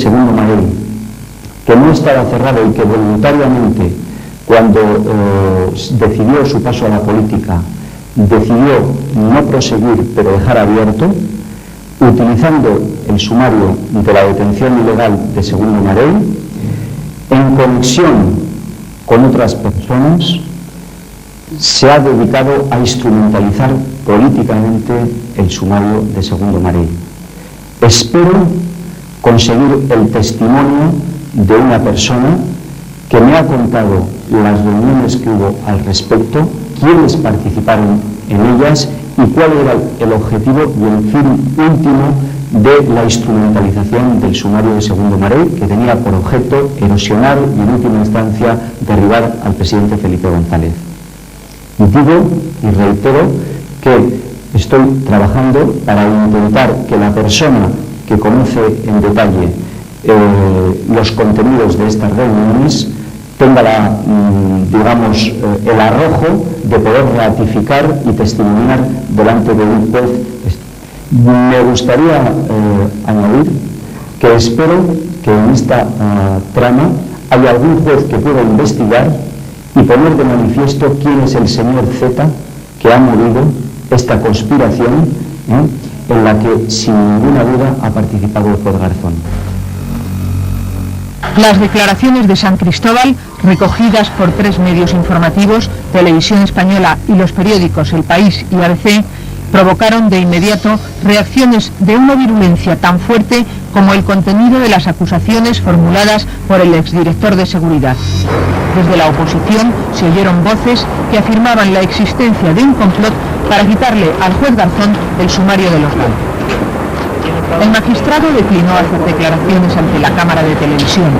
Segundo Marell, que no estaba cerrado y que voluntariamente, cuando decidió su paso a la política, decidió no proseguir pero dejar abierto, utilizando el sumario de la detención ilegal de Segundo Marell, en conexión con otras personas, se ha dedicado a instrumentalizar políticamente el sumario de Segundo Marell. Espero conseguir el testimonio de una persona que me ha contado las reuniones que hubo al respecto, quiénes participaron en ellas y cuál era el objetivo y el fin último de la instrumentalización del sumario de Segundo Marell, que tenía por objeto erosionar y en última instancia derribar al presidente Felipe González. Y digo y reitero que estoy trabajando para intentar que la persona que conoce en detalle los contenidos de estas reuniones tenga el arrojo de poder ratificar y testimoniar delante de un juez. Me gustaría añadir que espero que en esta trama haya algún juez que pueda investigar y poner de manifiesto quién es el señor Z que ha movido esta conspiración en la que sin ninguna duda ha participado el juez Garzón. Las declaraciones de San Cristóbal, recogidas por 3 medios informativos, Televisión Española y los periódicos El País y ABC, provocaron de inmediato reacciones de una virulencia tan fuerte como el contenido de las acusaciones formuladas por el exdirector de Seguridad. Desde la oposición se oyeron voces que afirmaban la existencia de un complot para quitarle al juez Garzón el sumario de los Gal. El magistrado declinó hacer declaraciones ante la Cámara de Televisión,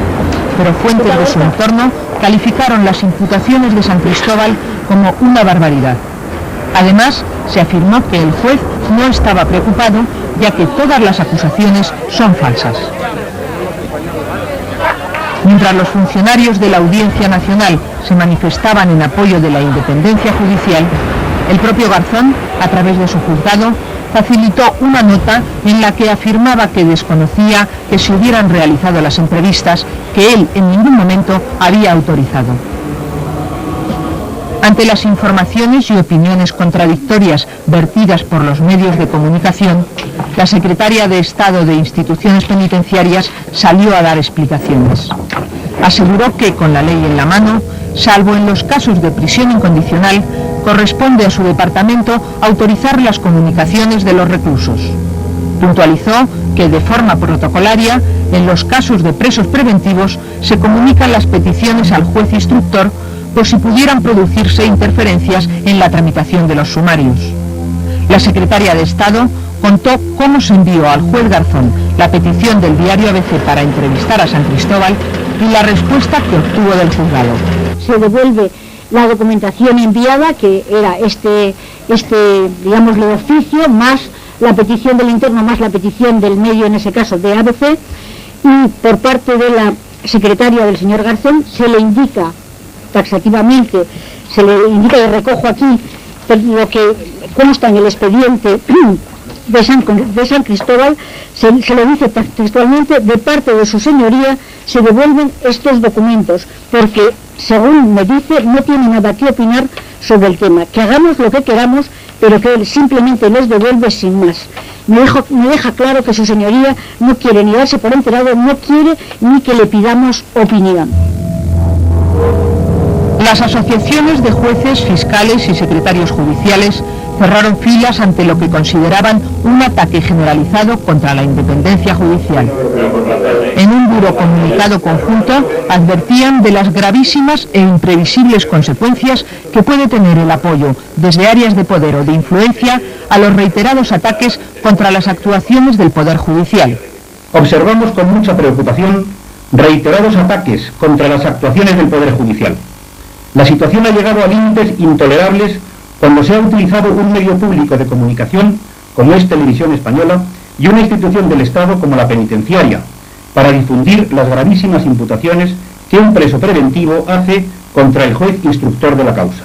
pero fuentes de su entorno calificaron las imputaciones de San Cristóbal como una barbaridad. Además, se afirmó que el juez no estaba preocupado, ya que todas las acusaciones son falsas. Mientras los funcionarios de la Audiencia Nacional se manifestaban en apoyo de la independencia judicial, el propio Garzón, a través de su juzgado, facilitó una nota en la que afirmaba que desconocía que se hubieran realizado las entrevistas que él en ningún momento había autorizado. Ante las informaciones y opiniones contradictorias vertidas por los medios de comunicación, la secretaria de Estado de Instituciones Penitenciarias salió a dar explicaciones. Aseguró que, con la ley en la mano, salvo en los casos de prisión incondicional, corresponde a su departamento autorizar las comunicaciones de los reclusos. Puntualizó que, de forma protocolaria, en los casos de presos preventivos se comunican las peticiones al juez instructor por si pudieran producirse interferencias en la tramitación de los sumarios. La secretaria de Estado contó cómo se envió al juez Garzón la petición del diario ABC para entrevistar a San Cristóbal y la respuesta que obtuvo del juzgado. Se devuelve la documentación enviada, que era digámosle, oficio, más la petición del interno, más la petición del medio, en ese caso de ABC, y por parte de la secretaria del señor Garzón se le indica taxativamente, se le indica, y recojo aquí lo que consta en el expediente de San Cristóbal, se le dice textualmente: de parte de su señoría se devuelven estos documentos, porque, según me dice, no tiene nada que opinar sobre el tema, que hagamos lo que queramos, pero que él simplemente les devuelve sin más. Me deja claro que su señoría no quiere ni darse por enterado, no quiere ni que le pidamos opinión. Las asociaciones de jueces, fiscales y secretarios judiciales cerraron filas ante lo que consideraban un ataque generalizado contra la independencia judicial. En un duro comunicado conjunto advertían de las gravísimas e imprevisibles consecuencias que puede tener el apoyo desde áreas de poder o de influencia a los reiterados ataques contra las actuaciones del Poder Judicial. Observamos con mucha preocupación reiterados ataques contra las actuaciones del Poder Judicial. La situación ha llegado a límites intolerables cuando se ha utilizado un medio público de comunicación, como es Televisión Española, y una institución del Estado como la penitenciaria, para difundir las gravísimas imputaciones que un preso preventivo hace contra el juez instructor de la causa.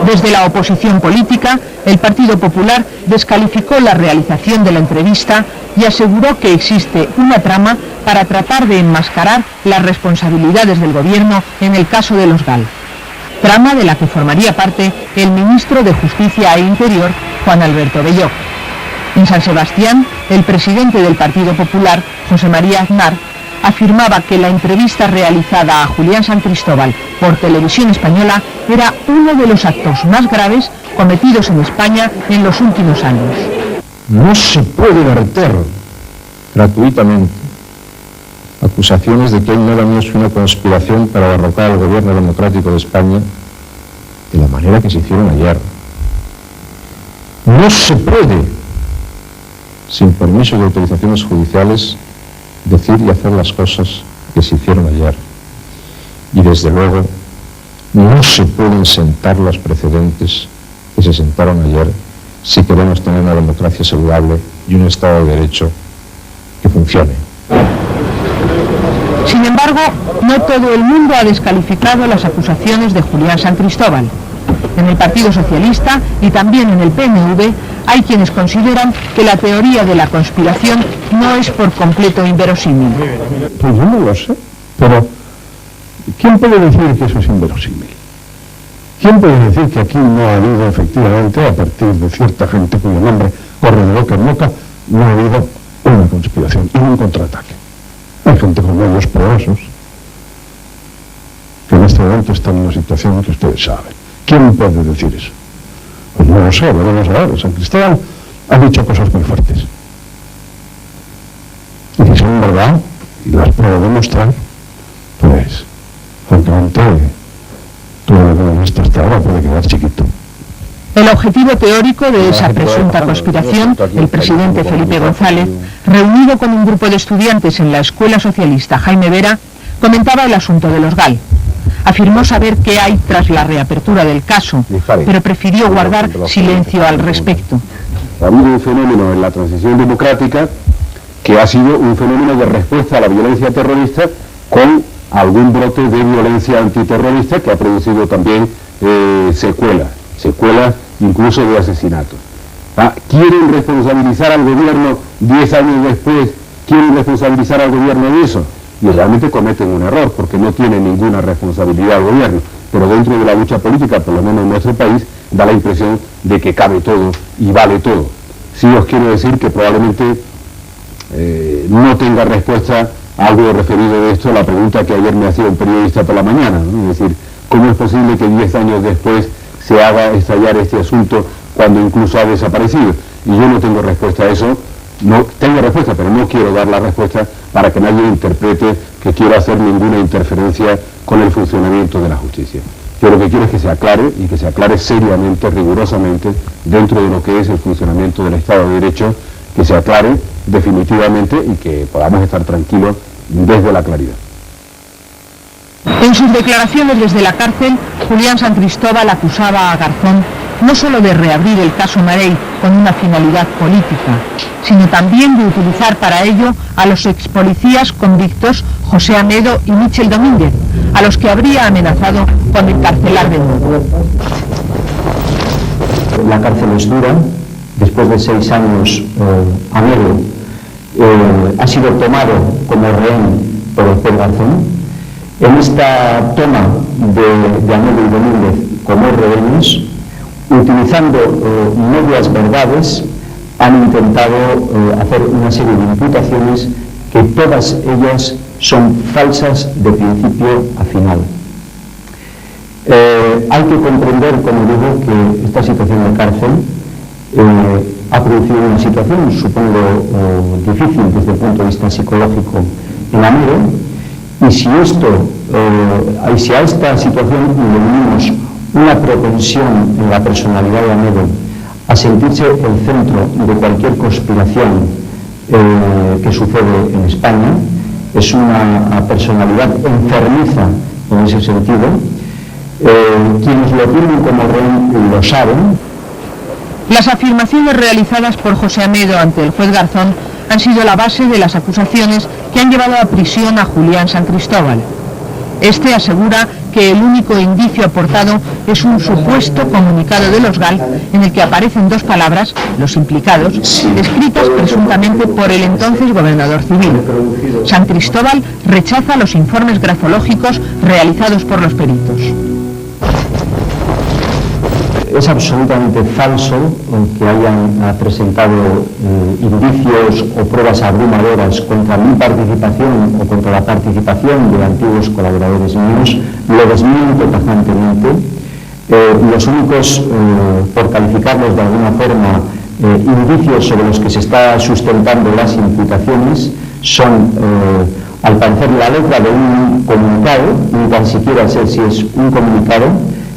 Desde la oposición política, el Partido Popular descalificó la realización de la entrevista y aseguró que existe una trama para tratar de enmascarar las responsabilidades del gobierno en el caso de los GAL. Trama de la que formaría parte el ministro de Justicia e Interior, Juan Alberto Belloc. En San Sebastián, el presidente del Partido Popular, José María Aznar, afirmaba que la entrevista realizada a Julián San Cristóbal por Televisión Española era uno de los actos más graves cometidos en España en los últimos años. No se puede verter gratuitamente acusaciones de que hay nada más que una conspiración para derrocar al gobierno democrático de España de la manera que se hicieron ayer. No se puede, sin permisos y autorizaciones judiciales, decir y hacer las cosas que se hicieron ayer. Y desde luego, no se pueden sentar los precedentes que se sentaron ayer si queremos tener una democracia saludable y un Estado de Derecho que funcione. Sin embargo, no todo el mundo ha descalificado las acusaciones de Julián San Cristóbal. En el Partido Socialista y también en el PNV hay quienes consideran que la teoría de la conspiración no es por completo inverosímil. Pues yo no lo sé, pero ¿quién puede decir que eso es inverosímil? ¿Quién puede decir que aquí no ha habido efectivamente, a partir de cierta gente cuyo nombre corre de boca en boca, no ha habido una conspiración y un contraataque? Hay gente con medios poderosos que en este momento están en una situación que ustedes saben. ¿Quién puede decir eso? Pues no lo sé, lo vamos a ver. San Cristóbal ha dicho cosas muy fuertes. Y si son verdad, y las puedo demostrar, pues, francamente, todo lo que hemos visto hasta ahora puede quedar chiquito. El objetivo teórico de esa presunta conspiración, el presidente Felipe González, reunido con un grupo de estudiantes en la Escuela Socialista Jaime Vera, comentaba el asunto de los GAL. Afirmó saber qué hay tras la reapertura del caso, pero prefirió guardar silencio al respecto. Ha habido un fenómeno en la transición democrática que ha sido un fenómeno de respuesta a la violencia terrorista con algún brote de violencia antiterrorista que ha producido también secuelas incluso de asesinatos. ¿Quieren responsabilizar al gobierno 10 años después? ¿Quieren responsabilizar al gobierno de eso? Y realmente cometen un error, porque no tiene ninguna responsabilidad el gobierno. Pero dentro de la lucha política, por lo menos en nuestro país, da la impresión de que cabe todo y vale todo. Sí os quiero decir que probablemente no tenga respuesta a algo referido de esto a la pregunta que ayer me hacía un periodista por la mañana, ¿no? Es decir, ¿cómo es posible que 10 años después se haga estallar este asunto cuando incluso ha desaparecido? Y yo no tengo respuesta a eso. No tengo respuesta, pero no quiero dar la respuesta para que nadie interprete que quiero hacer ninguna interferencia con el funcionamiento de la justicia. Yo lo que quiero es que se aclare, y que se aclare seriamente, rigurosamente, dentro de lo que es el funcionamiento del Estado de Derecho, que se aclare definitivamente y que podamos estar tranquilos desde la claridad. En sus declaraciones desde la cárcel, Julián San Cristóbal acusaba a Garzón no solo de reabrir el caso Marey con una finalidad política, sino también de utilizar para ello a los expolicías convictos José Amedo y Michel Domínguez, a los que habría amenazado con encarcelar de nuevo. La cárcel es dura. Después de 6 años, Amedo ha sido tomado como rehén por el juez Garzón. En esta toma de Amedo y Domínguez como rehenes, utilizando medias verdades, han intentado hacer una serie de imputaciones que todas ellas son falsas de principio a final. Hay que comprender, como digo, que esta situación de cárcel ha producido una situación, supongo, difícil desde el punto de vista psicológico en Amedo, y si a esta situación le unimos una propensión en la personalidad de Amedo a sentirse el centro de cualquier conspiración que sucede en España, es una personalidad enfermiza en ese sentido. Quienes lo tienen como rehén lo saben. Las afirmaciones realizadas por José Amedo ante el juez Garzón han sido la base de las acusaciones que han llevado a prisión a Julián San Cristóbal. Este asegura que el único indicio aportado es un supuesto comunicado de los GAL en el que aparecen dos palabras, los implicados, escritas presuntamente por el entonces gobernador civil. San Cristóbal rechaza los informes grafológicos realizados por los peritos. Es absolutamente falso que hayan presentado indicios o pruebas abrumadoras contra mi participación o contra la participación de antiguos colaboradores míos. Lo desmiento tajantemente. Los únicos, por calificarlos de alguna forma, indicios sobre los que se está sustentando las imputaciones son, al parecer, la letra de un comunicado, ni tan siquiera sé si es un comunicado,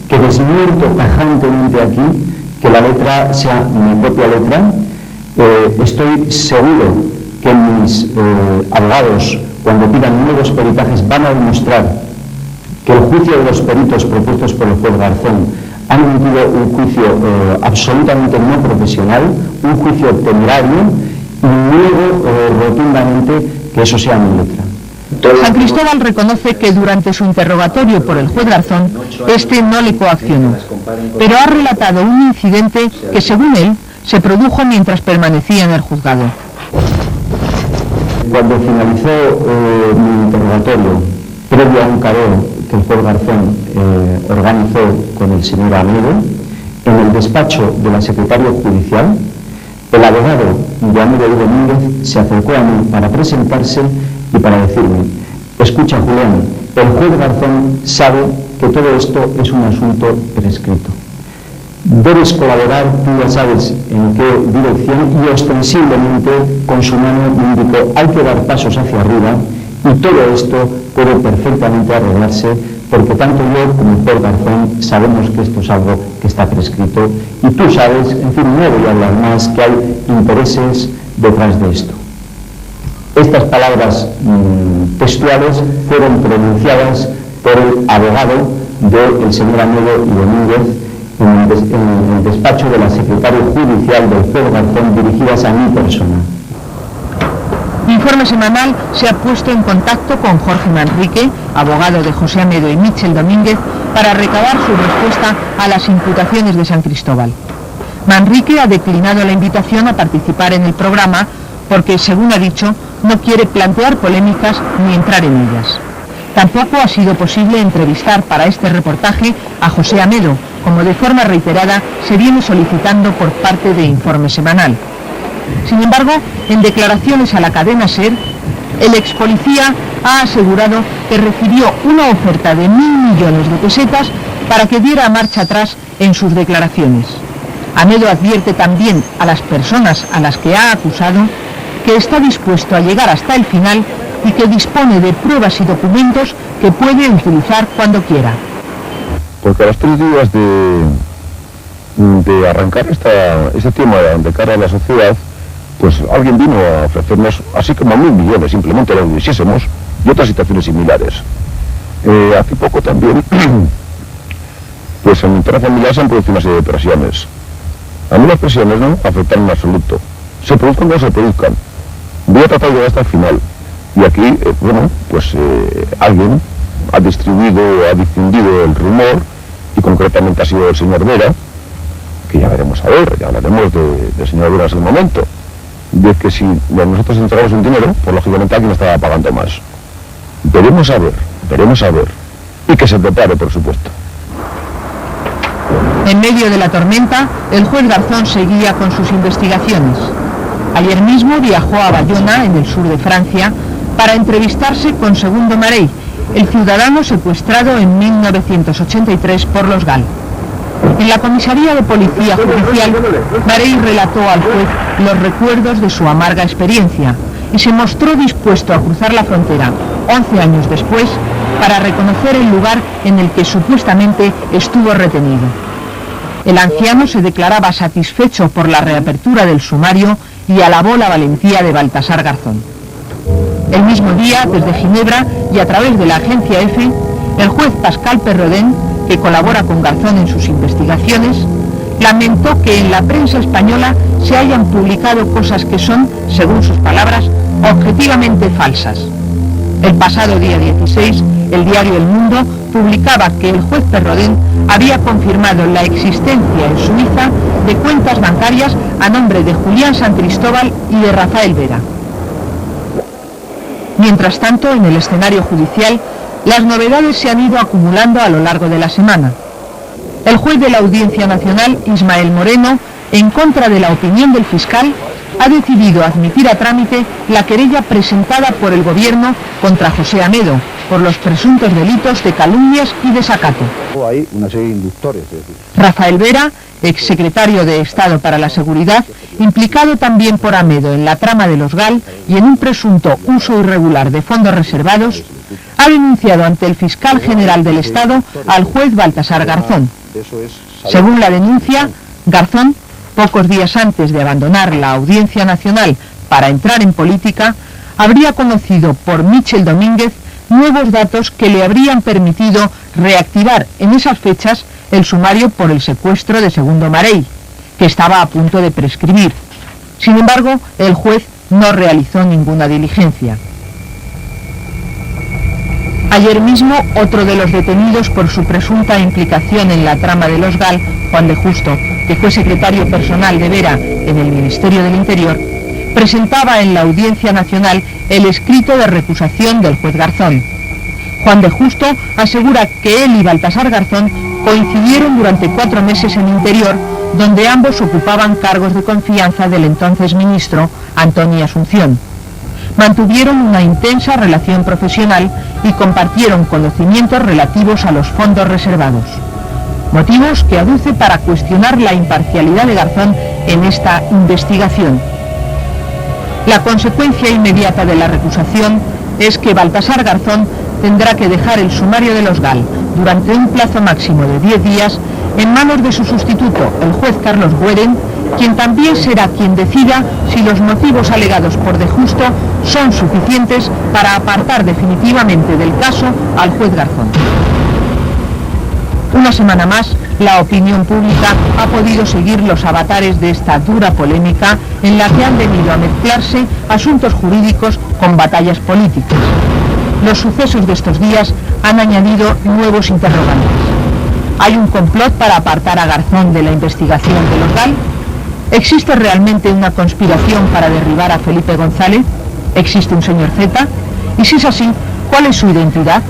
que desmiento tajantemente aquí que la letra sea mi propia letra. Estoy seguro que mis abogados, cuando pidan nuevos peritajes, van a demostrar que el juicio de los peritos propuestos por el juez Garzón han emitido un juicio absolutamente no profesional, un juicio temerario, y niego rotundamente que eso sea mi letra. San Cristóbal reconoce que durante su interrogatorio por el juez Garzón, este no le coaccionó, pero ha relatado un incidente que, según él, se produjo mientras permanecía en el juzgado. Cuando finalizó mi interrogatorio, previo a un careo que el juez Garzón organizó con el señor Amedo, en el despacho de la secretaria judicial, el abogado de Amedo y Domínguez se acercó a mí para presentarse y para decirme: escucha, Julián, el juez Garzón sabe que todo esto es un asunto prescrito. Debes colaborar, tú ya sabes en qué dirección, y ostensiblemente con su mano me indicó: hay que dar pasos hacia arriba y todo esto puede perfectamente arreglarse, porque tanto yo como el juez Garzón sabemos que esto es algo que está prescrito, y tú sabes, en fin, no voy a hablar más, que hay intereses detrás de esto. Estas palabras textuales fueron pronunciadas por el abogado del señor Amedo y Domínguez en el despacho de la secretaria judicial del juez Garzón, dirigidas a mi persona. Informe Semanal se ha puesto en contacto con Jorge Manrique, abogado de José Amedo y Michel Domínguez, para recabar su respuesta a las imputaciones de San Cristóbal. Manrique ha declinado la invitación a participar en el programa porque, según ha dicho, no quiere plantear polémicas ni entrar en ellas. Tampoco ha sido posible entrevistar para este reportaje a José Amedo, como de forma reiterada se viene solicitando por parte de Informe Semanal. Sin embargo, en declaraciones a la cadena SER, el ex policía ha asegurado que recibió una oferta de 1.000 millones de pesetas para que diera marcha atrás en sus declaraciones. Amedo advierte también a las personas a las que ha acusado que está dispuesto a llegar hasta el final y que dispone de pruebas y documentos que puede utilizar cuando quiera. Porque a los 3 días de arrancar este tema de cara a la sociedad, pues alguien vino a ofrecernos, así como 1.000 millones, simplemente lo hiciésemos, y otras situaciones similares. Hace poco también, pues en mi entorno familiar se han producido una serie de presiones. A mí las presiones no afectan en absoluto. Se produzcan o no se produzcan. Voy a tratar de llegar hasta el final. Y aquí, bueno, pues alguien ha difundido el rumor, y concretamente ha sido el señor Vera, que ya veremos a ver, ya hablaremos del señor Vera en su momento, de que si nosotros entregamos un dinero, pues lógicamente alguien estaba pagando más. Veremos a ver, y que se prepare, por supuesto. En medio de la tormenta, el juez Garzón seguía con sus investigaciones. Ayer mismo viajó a Bayona, en el sur de Francia, para entrevistarse con Segundo Marey, el ciudadano secuestrado en 1983 por los GAL. En la comisaría de policía judicial, Marey relató al juez los recuerdos de su amarga experiencia y se mostró dispuesto a cruzar la frontera 11 años después para reconocer el lugar en el que supuestamente estuvo retenido. El anciano se declaraba satisfecho por la reapertura del sumario y alabó la valentía de Baltasar Garzón. El mismo día, desde Ginebra y a través de la agencia EFE, el juez Pascal Perrodin, que colabora con Garzón en sus investigaciones, lamentó que en la prensa española se hayan publicado cosas que son, según sus palabras, objetivamente falsas. El pasado día 16, el diario El Mundo publicaba que el juez Perrodén había confirmado la existencia en Suiza de cuentas bancarias a nombre de Julián San Cristóbal y de Rafael Vera. Mientras tanto, en el escenario judicial, las novedades se han ido acumulando a lo largo de la semana. El juez de la Audiencia Nacional, Ismael Moreno, en contra de la opinión del fiscal, ha decidido admitir a trámite la querella presentada por el Gobierno contra José Amedo por los presuntos delitos de calumnias y desacato. Hay una serie de inductores. Rafael Vera, exsecretario de Estado para la Seguridad, implicado también por Amedo en la trama de los GAL y en un presunto uso irregular de fondos reservados, ha denunciado ante el fiscal general del Estado al juez Baltasar Garzón. Según la denuncia, Garzón, pocos días antes de abandonar la Audiencia Nacional para entrar en política, habría conocido por Michel Domínguez nuevos datos que le habrían permitido reactivar en esas fechas el sumario por el secuestro de Segundo Marey, que estaba a punto de prescribir. Sin embargo, el juez no realizó ninguna diligencia. Ayer mismo, otro de los detenidos por su presunta implicación en la trama de los GAL, Juan de Justo, que fue secretario personal de Vera en el Ministerio del Interior, presentaba en la Audiencia Nacional el escrito de recusación del juez Garzón. Juan de Justo asegura que él y Baltasar Garzón coincidieron durante 4 meses en Interior, donde ambos ocupaban cargos de confianza del entonces ministro Antoni Asunción. Mantuvieron una intensa relación profesional y compartieron conocimientos relativos a los fondos reservados. Motivos que aduce para cuestionar la imparcialidad de Garzón en esta investigación. La consecuencia inmediata de la recusación es que Baltasar Garzón tendrá que dejar el sumario de los GAL durante un plazo máximo de 10 días en manos de su sustituto, el juez Carlos Güeren, quien también será quien decida si los motivos alegados por De Justo son suficientes para apartar definitivamente del caso al juez Garzón. Una semana más, la opinión pública ha podido seguir los avatares de esta dura polémica en la que han venido a mezclarse asuntos jurídicos con batallas políticas. Los sucesos de estos días han añadido nuevos interrogantes. ¿Hay un complot para apartar a Garzón de la investigación de los GAL? ¿Existe realmente una conspiración para derribar a Felipe González? ¿Existe un señor Z? Y si es así, ¿cuál es su identidad?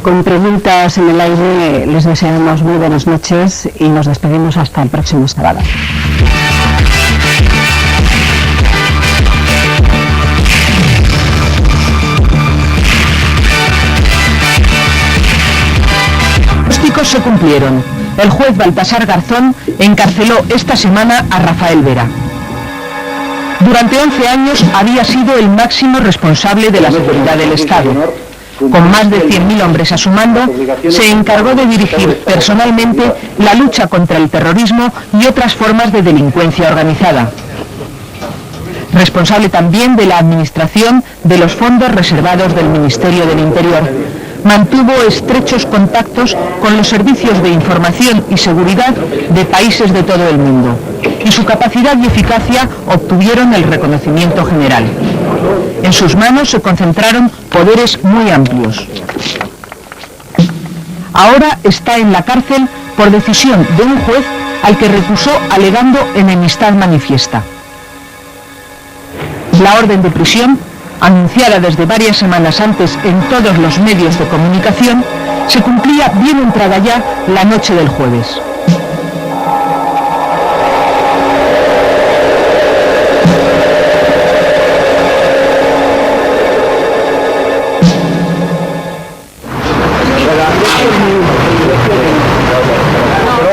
Con preguntas en el aire, les deseamos muy buenas noches y nos despedimos hasta el próximo sábado. Los pronósticos se cumplieron. El juez Baltasar Garzón encarceló esta semana a Rafael Vera. Durante 11 años había sido el máximo responsable de la seguridad del Estado. Con más de 100.000 hombres a su mando, se encargó de dirigir personalmente la lucha contra el terrorismo y otras formas de delincuencia organizada. Responsable también de la administración de los fondos reservados del Ministerio del Interior. Mantuvo estrechos contactos con los servicios de información y seguridad de países de todo el mundo, y su capacidad y eficacia obtuvieron el reconocimiento general. En sus manos se concentraron poderes muy amplios. Ahora está en la cárcel por decisión de un juez al que recusó alegando enemistad manifiesta. La orden de prisión, anunciada desde varias semanas antes en todos los medios de comunicación, se cumplía bien entrada ya la noche del jueves.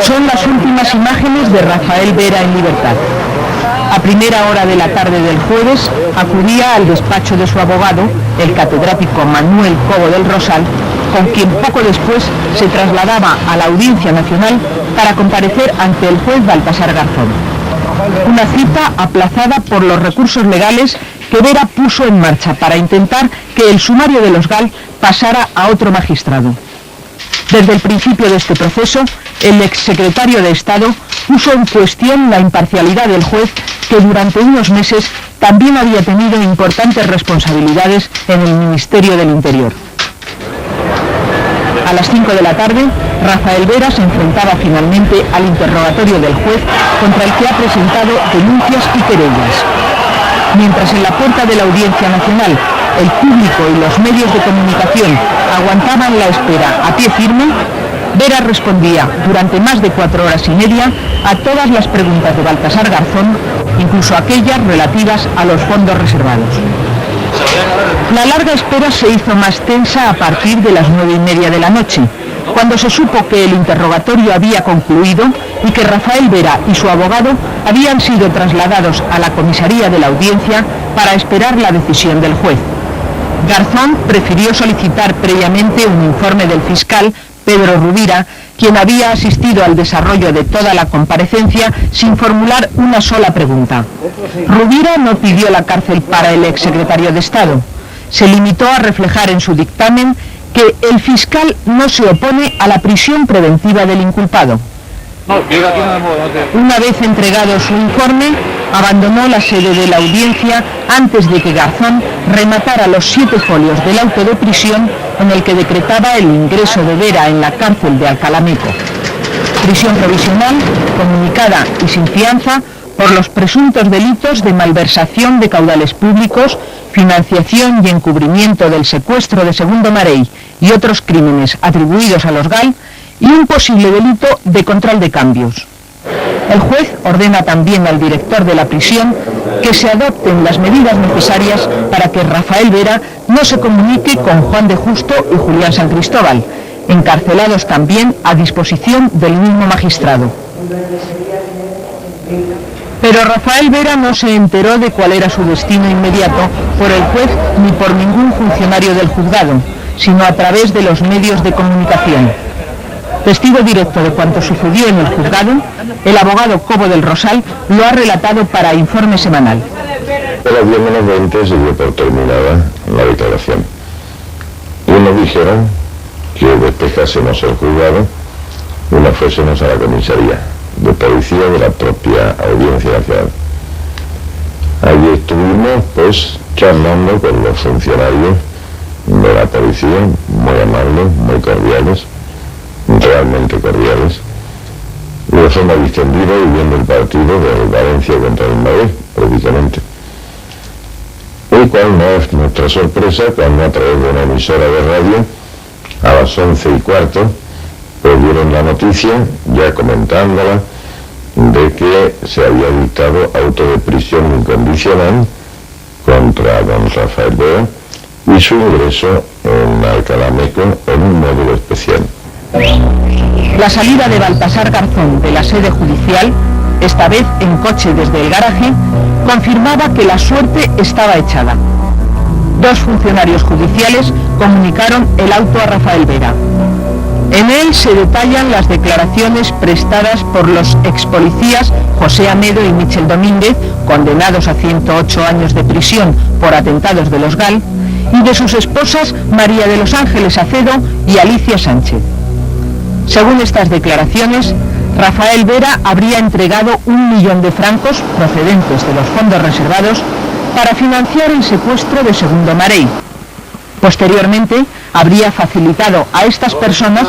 Son las últimas imágenes de Rafael Vera en libertad. A primera hora de la tarde del jueves acudía al despacho de su abogado, el catedrático Manuel Cobo del Rosal, con quien poco después se trasladaba a la Audiencia Nacional para comparecer ante el juez Baltasar Garzón. Una cita aplazada por los recursos legales que Vera puso en marcha para intentar que el sumario de los GAL pasara a otro magistrado. Desde el principio de este proceso, el exsecretario de Estado puso en cuestión la imparcialidad del juez, que durante unos meses también había tenido importantes responsabilidades en el Ministerio del Interior. A las 5 de la tarde, Rafael Vera se enfrentaba finalmente al interrogatorio del juez, contra el que ha presentado denuncias y querellas. Mientras en la puerta de la Audiencia Nacional el público y los medios de comunicación aguantaban la espera a pie firme, Vera respondía durante más de 4 horas y media a todas las preguntas de Baltasar Garzón, incluso aquellas relativas a los fondos reservados. La larga espera se hizo más tensa a partir de las 9:30 de la noche, cuando se supo que el interrogatorio había concluido y que Rafael Vera y su abogado habían sido trasladados a la comisaría de la Audiencia para esperar la decisión del juez. Garzón prefirió solicitar previamente un informe del fiscal Pedro Rubira, quien había asistido al desarrollo de toda la comparecencia sin formular una sola pregunta. Rubira no pidió la cárcel para el exsecretario de Estado. Se limitó a reflejar en su dictamen que el fiscal no se opone a la prisión preventiva del inculpado. Una vez entregado su informe, abandonó la sede de la audiencia antes de que Garzón rematara los 7 folios del auto de prisión en el que decretaba el ingreso de Vera en la cárcel de Alcalá-Meco. Prisión provisional, comunicada y sin fianza por los presuntos delitos de malversación de caudales públicos, financiación y encubrimiento del secuestro de Segundo Marey y otros crímenes atribuidos a los GAL, y un posible delito de control de cambios. El juez ordena también al director de la prisión que se adopten las medidas necesarias para que Rafael Vera no se comunique con Juan de Justo y Julián San Cristóbal, encarcelados también a disposición del mismo magistrado. Pero Rafael Vera no se enteró de cuál era su destino inmediato por el juez ni por ningún funcionario del juzgado, sino a través de los medios de comunicación. Testigo directo de cuanto sucedió en el juzgado, el abogado Cobo del Rosal lo ha relatado para Informe Semanal. A las 10:20 se dio por terminada la declaración. Y nos dijeron que despejásemos el juzgado y nos fuésemos a la comisaría de policía de la propia Audiencia Nacional. Allí estuvimos, pues, charlando con los funcionarios de la policía, muy amables, muy cordiales, realmente cordiales, y de forma distendida y viendo el partido del Valencia contra el Madrid, precisamente. Y cuál no es nuestra sorpresa cuando a través de una emisora de radio, a las 11:15, pues dieron la noticia, ya comentándola, de que se había dictado auto de prisión incondicional contra don Rafael Vera y su ingreso en Alcalá-Meco en un módulo especial. La salida de Baltasar Garzón de la sede judicial, esta vez en coche desde el garaje, confirmaba que la suerte estaba echada. 2 funcionarios judiciales comunicaron el auto a Rafael Vera. En él se detallan las declaraciones prestadas por los expolicías José Amedo y Michel Domínguez, condenados a 108 años de prisión por atentados de los GAL, y de sus esposas María de los Ángeles Acedo y Alicia Sánchez. Según estas declaraciones, Rafael Vera habría entregado 1 millón de francos procedentes de los fondos reservados para financiar el secuestro de Segundo Marey. Posteriormente, habría facilitado a estas personas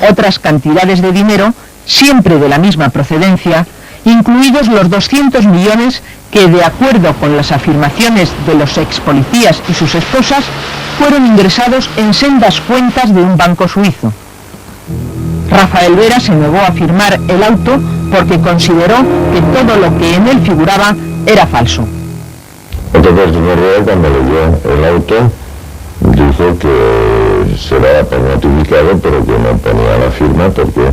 otras cantidades de dinero, siempre de la misma procedencia, incluidos los 200 millones que, de acuerdo con las afirmaciones de los expolicías y sus esposas, fueron ingresados en sendas cuentas de un banco suizo. Rafael Vera se negó a firmar el auto porque consideró que todo lo que en él figuraba era falso. Entonces, cuando leyó el auto, dijo que se daba por notificado, pero que no ponía la firma porque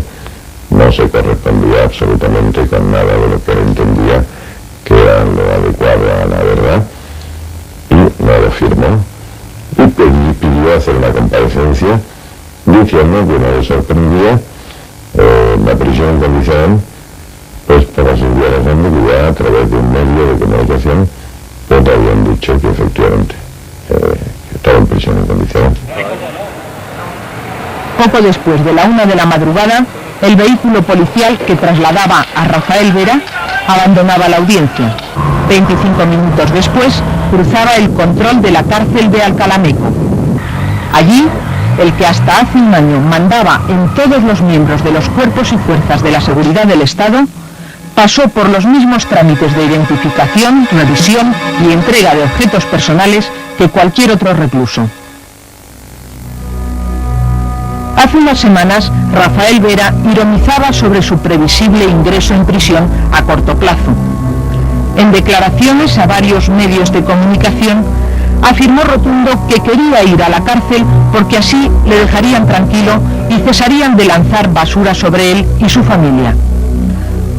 no se correspondía absolutamente con nada de lo que él entendía que era lo adecuado a la verdad, y no lo firmó, y pidió hacer una comparecencia diciendo que no le sorprendía la prisión incondicional, pues por la sencilla razón de que ya a través de un medio de comunicación pues habían dicho que efectivamente estaba en prisión incondicional. Poco después de la 1 de la madrugada, el vehículo policial que trasladaba a Rafael Vera abandonaba la audiencia. 25 minutos después, cruzaba el control de la cárcel de Alcalameco. Allí, el que hasta hace un año mandaba en todos los miembros de los cuerpos y fuerzas de la seguridad del Estado, pasó por los mismos trámites de identificación, revisión y entrega de objetos personales que cualquier otro recluso. Hace unas semanas, Rafael Vera ironizaba sobre su previsible ingreso en prisión a corto plazo. En declaraciones a varios medios de comunicación, afirmó rotundo que quería ir a la cárcel porque así le dejarían tranquilo y cesarían de lanzar basura sobre él y su familia.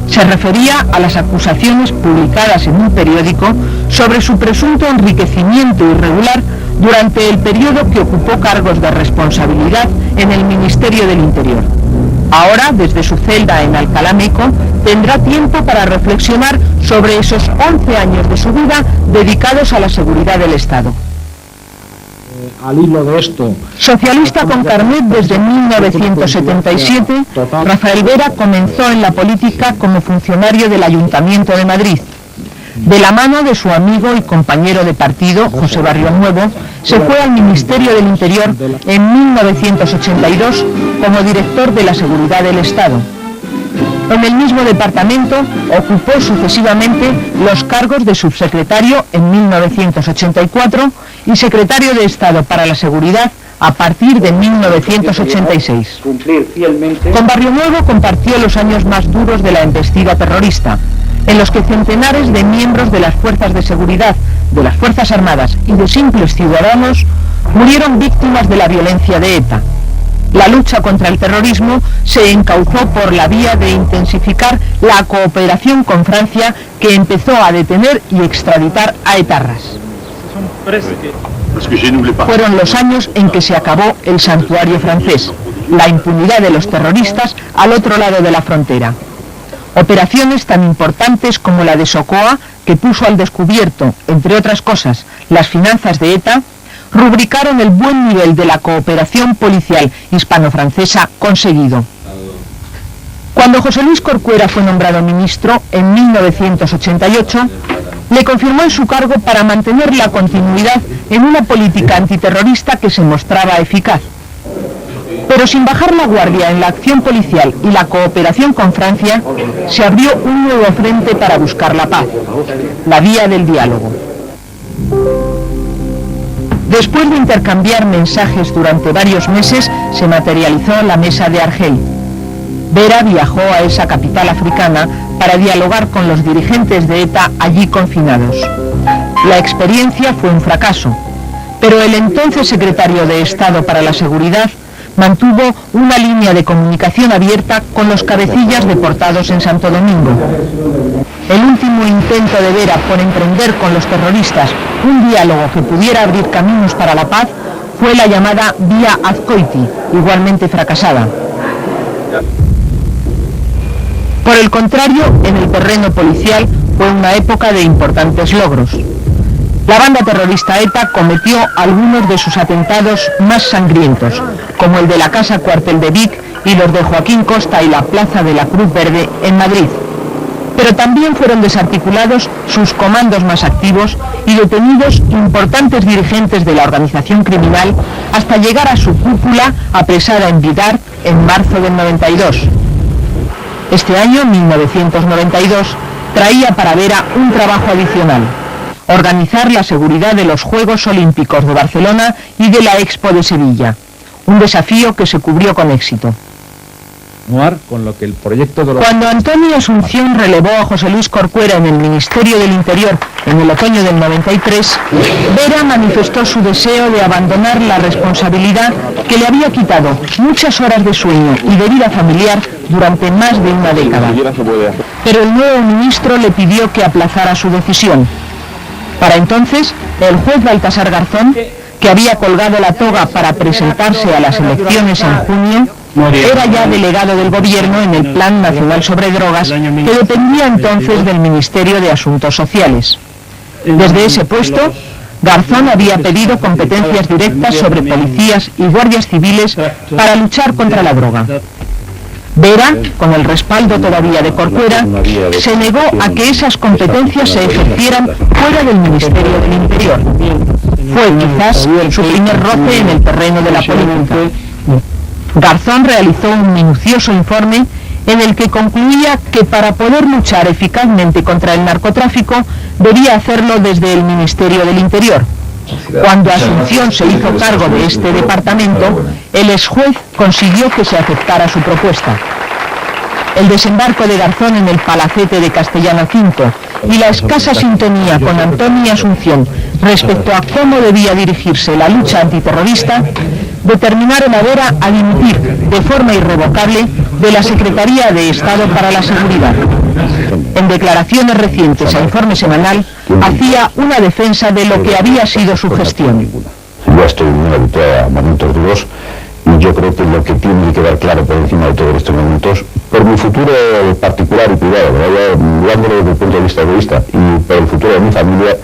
Se refería a las acusaciones publicadas en un periódico sobre su presunto enriquecimiento irregular durante el periodo que ocupó cargos de responsabilidad en el Ministerio del Interior. Ahora, desde su celda en Alcalameco, tendrá tiempo para reflexionar sobre esos 11 años de su vida dedicados a la seguridad del Estado. Al hilo de esto, socialista con carnet desde 1977, Rafael Vera comenzó en la política como funcionario del Ayuntamiento de Madrid. De la mano de su amigo y compañero de partido, José Barrionuevo, se fue al Ministerio del Interior en 1982 como director de la Seguridad del Estado. En el mismo departamento ocupó sucesivamente los cargos de subsecretario en 1984 y secretario de Estado para la Seguridad a partir de 1986. Con Barrionuevo compartió los años más duros de la embestida terrorista, en los que centenares de miembros de las fuerzas de seguridad, de las Fuerzas Armadas y de simples ciudadanos murieron víctimas de la violencia de ETA. La lucha contra el terrorismo se encauzó por la vía de intensificar la cooperación con Francia, que empezó a detener y extraditar a etarras. Fueron los años en que se acabó el santuario francés, la impunidad de los terroristas al otro lado de la frontera. Operaciones tan importantes como la de Socoa, que puso al descubierto, entre otras cosas, las finanzas de ETA, rubricaron el buen nivel de la cooperación policial hispano-francesa conseguido. Cuando José Luis Corcuera fue nombrado ministro en 1988, le confirmó en su cargo para mantener la continuidad en una política antiterrorista que se mostraba eficaz. Pero sin bajar la guardia en la acción policial y la cooperación con Francia, se abrió un nuevo frente para buscar la paz, la vía del diálogo. Después de intercambiar mensajes durante varios meses, se materializó la mesa de Argel. Vera viajó a esa capital africana para dialogar con los dirigentes de ETA allí confinados. La experiencia fue un fracaso, pero el entonces secretario de Estado para la Seguridad mantuvo una línea de comunicación abierta con los cabecillas deportados en Santo Domingo. El último intento de Vera por emprender con los terroristas un diálogo que pudiera abrir caminos para la paz fue la llamada Vía Azcoiti, igualmente fracasada. Por el contrario, en el terreno policial fue una época de importantes logros. La banda terrorista ETA cometió algunos de sus atentados más sangrientos, como el de la Casa Cuartel de Vic y los de Joaquín Costa y la Plaza de la Cruz Verde en Madrid. Pero también fueron desarticulados sus comandos más activos y detenidos importantes dirigentes de la organización criminal hasta llegar a su cúpula apresada en Vidar en marzo del 92. Este año, 1992, traía para Vera un trabajo adicional: organizar la seguridad de los Juegos Olímpicos de Barcelona y de la Expo de Sevilla, un desafío que se cubrió con éxito. Con lo que el proyecto de los... Cuando Antonio Asunción relevó a José Luis Corcuera en el Ministerio del Interior en el otoño del 93, Vera manifestó su deseo de abandonar la responsabilidad que le había quitado muchas horas de sueño y de vida familiar durante más de una década. Pero el nuevo ministro le pidió que aplazara su decisión. Para entonces, el juez Baltasar Garzón, que había colgado la toga para presentarse a las elecciones en junio, era ya delegado del gobierno en el Plan Nacional sobre Drogas, que dependía entonces del Ministerio de Asuntos Sociales. Desde ese puesto, Garzón había pedido competencias directas sobre policías y guardias civiles para luchar contra la droga. Vera, con el respaldo todavía de Corcuera, se negó a que esas competencias se ejercieran fuera del Ministerio del Interior. Fue quizás su primer roce en el terreno de la política. Garzón realizó un minucioso informe en el que concluía que para poder luchar eficazmente contra el narcotráfico debía hacerlo desde el Ministerio del Interior. Cuando Asunción se hizo cargo de este departamento, el exjuez consiguió que se aceptara su propuesta. El desembarco de Garzón en el palacete de Castellana V y la escasa sintonía con Antón y Asunción respecto a cómo debía dirigirse la lucha antiterrorista determinaron a Vera a dimitir de forma irrevocable de la Secretaría de Estado para la Seguridad. En declaraciones recientes a Informe Semanal, hacía una defensa de lo que había sido su gestión. Ya estoy muy habituado a momentos duros y yo creo que lo que tiene que quedar claro por encima de todos estos momentos, por mi futuro particular y privado, mirándolo desde el punto de vista egoísta y por el futuro de mi familia,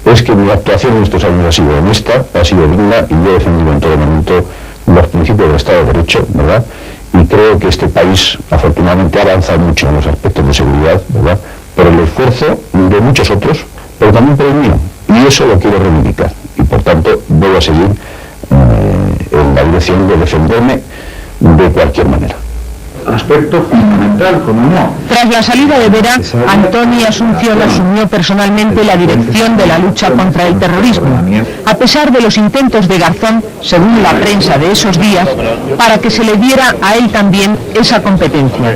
es que mi actuación en estos años ha sido honesta, ha sido digna y yo he defendido en todo momento los principios del Estado de Derecho, ¿verdad? Y creo que este país afortunadamente ha avanzado mucho en los aspectos de seguridad, ¿verdad? Por el esfuerzo de muchos otros, pero también por el mío, y eso lo quiero reivindicar, y por tanto voy a seguir en la dirección de defenderme de cualquier manera. Aspecto fundamental, como no. Tras la salida de Vera, Antoni Asunción asumió personalmente la dirección de la lucha contra el terrorismo, a pesar de los intentos de Garzón, según la prensa de esos días, para que se le diera a él también esa competencia.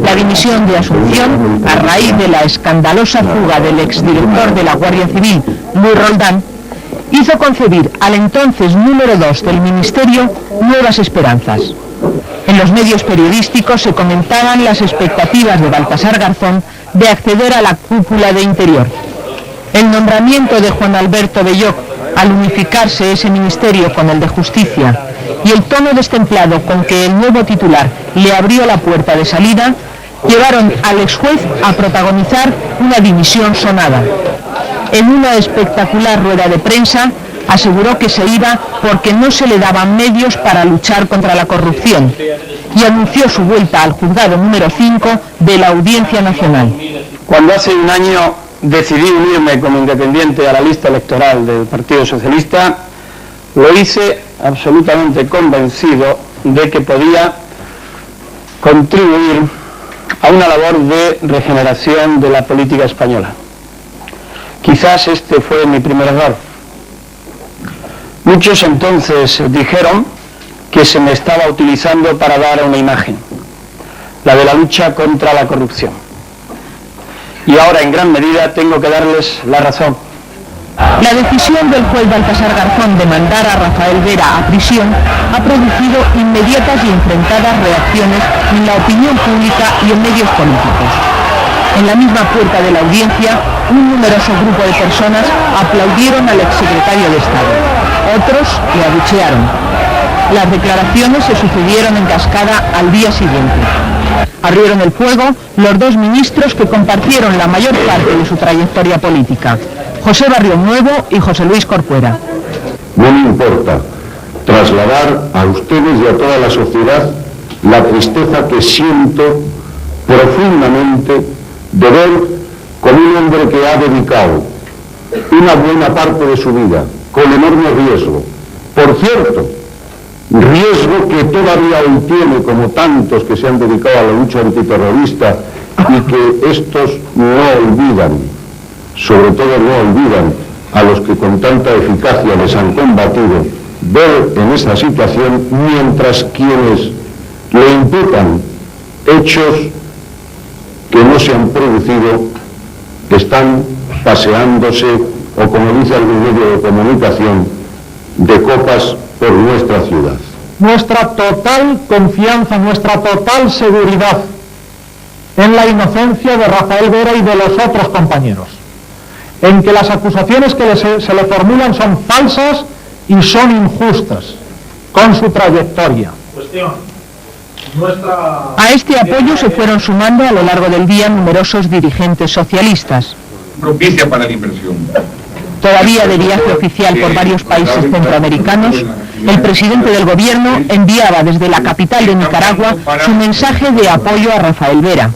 La dimisión de Asunción, a raíz de la escandalosa fuga del exdirector de la Guardia Civil, Luis Roldán, hizo concebir al entonces número 2 del Ministerio nuevas esperanzas. En los medios periodísticos se comentaban las expectativas de Baltasar Garzón de acceder a la cúpula de Interior. El nombramiento de Juan Alberto Belloc al unificarse ese ministerio con el de Justicia y el tono destemplado con que el nuevo titular le abrió la puerta de salida llevaron al exjuez a protagonizar una dimisión sonada. En una espectacular rueda de prensa aseguró que se iba porque no se le daban medios para luchar contra la corrupción y anunció su vuelta al juzgado número 5 de la Audiencia Nacional. Cuando hace un año decidí unirme como independiente a la lista electoral del Partido Socialista, lo hice absolutamente convencido de que podía contribuir a una labor de regeneración de la política española. Quizás este fue mi primer error. Muchos entonces dijeron que se me estaba utilizando para dar una imagen, la de la lucha contra la corrupción. Y ahora en gran medida tengo que darles la razón. La decisión del juez Baltasar Garzón de mandar a Rafael Vera a prisión ha producido inmediatas y enfrentadas reacciones en la opinión pública y en medios políticos. En la misma puerta de la audiencia, un numeroso grupo de personas aplaudieron al exsecretario de Estado. Otros le abuchearon. Las declaraciones se sucedieron en cascada al día siguiente. Abrieron el fuego los dos ministros que compartieron la mayor parte de su trayectoria política, José Barrionuevo y José Luis Corcuera. No me importa trasladar a ustedes y a toda la sociedad la tristeza que siento profundamente de ver con un hombre que ha dedicado una buena parte de su vida con enorme riesgo. Por cierto, riesgo que todavía hoy tiene, como tantos que se han dedicado a la lucha antiterrorista y que estos no olvidan, sobre todo no olvidan a los que con tanta eficacia les han combatido, ver en esta situación mientras quienes le imputan hechos que no se han producido están paseándose, o como dice algún medio de comunicación, de copas por nuestra ciudad. Nuestra total confianza, nuestra total seguridad en la inocencia de Rafael Vera y de los otros compañeros, en que las acusaciones que se le formulan son falsas y son injustas con su trayectoria. A este apoyo se fueron sumando a lo largo del día numerosos dirigentes socialistas. Propicia para la inversión. Todavía de viaje oficial por varios países centroamericanos, el presidente del gobierno enviaba desde la capital de Nicaragua su mensaje de apoyo a Rafael Vera.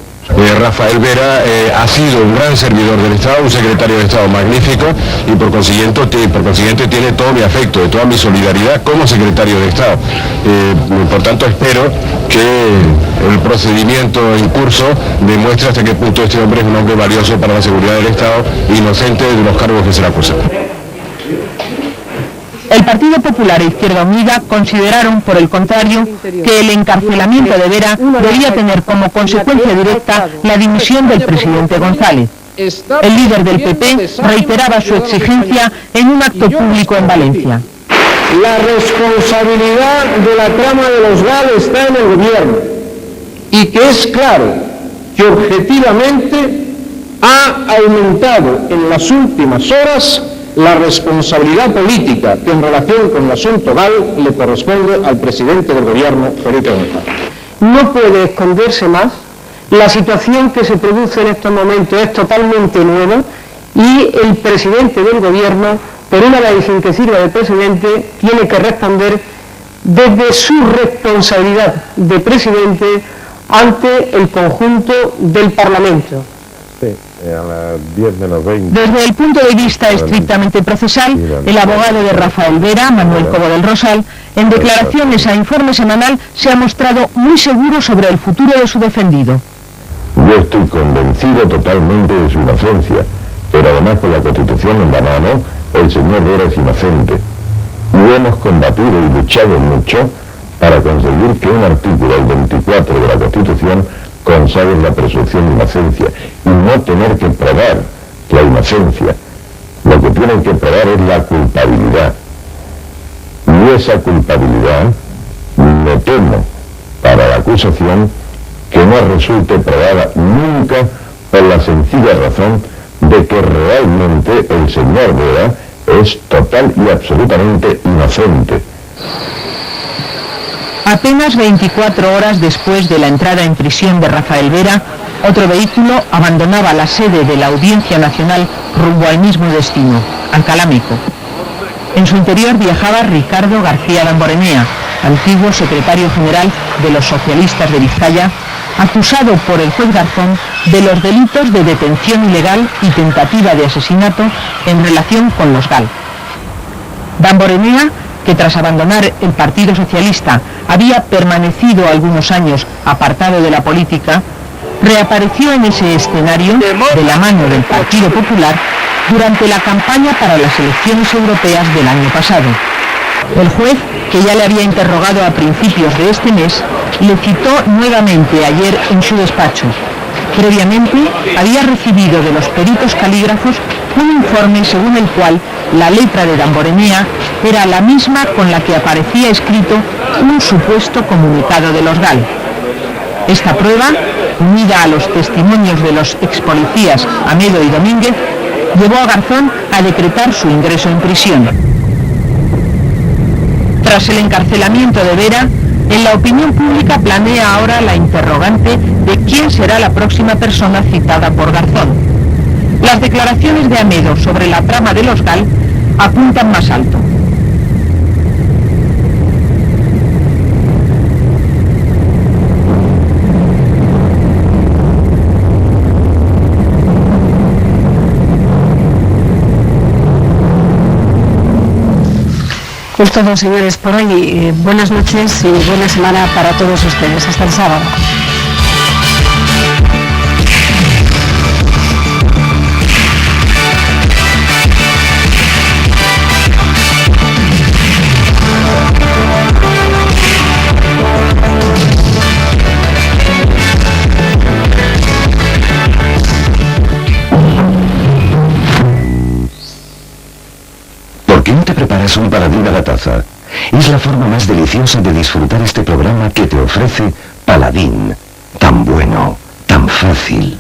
Rafael Vera ha sido un gran servidor del Estado, un secretario de Estado magnífico y por consiguiente tiene todo mi afecto, toda mi solidaridad como secretario de Estado. Por tanto espero que el procedimiento en curso demuestre hasta qué punto este hombre es un hombre valioso para la seguridad del Estado, inocente de los cargos que se le acusan. El Partido Popular e Izquierda Unida consideraron, por el contrario, que el encarcelamiento de Vera debía tener como consecuencia directa la dimisión del presidente González. El líder del PP reiteraba su exigencia en un acto público en Valencia. La responsabilidad de la trama de los GAL está en el gobierno y que es claro que objetivamente ha aumentado en las últimas horas la responsabilidad política que en relación con el asunto GAL le corresponde al presidente del gobierno, Felipe González. No puede esconderse más. La situación que se produce en estos momentos es totalmente nueva y el presidente del gobierno, por una vez sin que sirva de presidente, tiene que responder desde su responsabilidad de presidente ante el conjunto del Parlamento. A las 10 menos 20. Desde el punto de vista estrictamente procesal, el abogado de Rafael Vera, Manuel Cobo del Rosal, en declaraciones a Informe Semanal, se ha mostrado muy seguro sobre el futuro de su defendido. Yo estoy convencido totalmente de su inocencia, pero además con la Constitución en la mano, el señor Vera es inocente. Y hemos combatido y luchado mucho para conseguir que un artículo, el 24 de la Constitución, consagre la presunción de inocencia y no tener que probar la inocencia. Lo que tienen que probar es la culpabilidad. Y esa culpabilidad, me temo, para la acusación, que no resulte probada nunca por la sencilla razón de que realmente el señor Vera es total y absolutamente inocente. Apenas 24 horas después de la entrada en prisión de Rafael Vera, otro vehículo abandonaba la sede de la Audiencia Nacional rumbo al mismo destino, Alcalá Meco. En su interior viajaba Ricardo García Damborenea, antiguo secretario general de los socialistas de Vizcaya, acusado por el juez Garzón de los delitos de detención ilegal y tentativa de asesinato en relación con los GAL. Damborenea, que tras abandonar el Partido Socialista había permanecido algunos años apartado de la política, reapareció en ese escenario de la mano del Partido Popular durante la campaña para las elecciones europeas del año pasado. El juez, que ya le había interrogado a principios de este mes, le citó nuevamente ayer en su despacho. Previamente había recibido de los peritos calígrafos un informe según el cual la letra de Damborenea era la misma con la que aparecía escrito un supuesto comunicado de los GAL. Esta prueba, unida a los testimonios de los expolicías Amedo y Domínguez, llevó a Garzón a decretar su ingreso en prisión. Tras el encarcelamiento de Vera, en la opinión pública planea ahora la interrogante de quién será la próxima persona citada por Garzón. Las declaraciones de Amedo sobre la trama de los GAL apuntan más alto. Es todo, señores, por hoy. Buenas noches y buena semana para todos ustedes. Hasta el sábado. ¿Por qué no te preparas un paladín a la taza? Es la forma más deliciosa de disfrutar este programa que te ofrece Paladín. Tan bueno, tan fácil.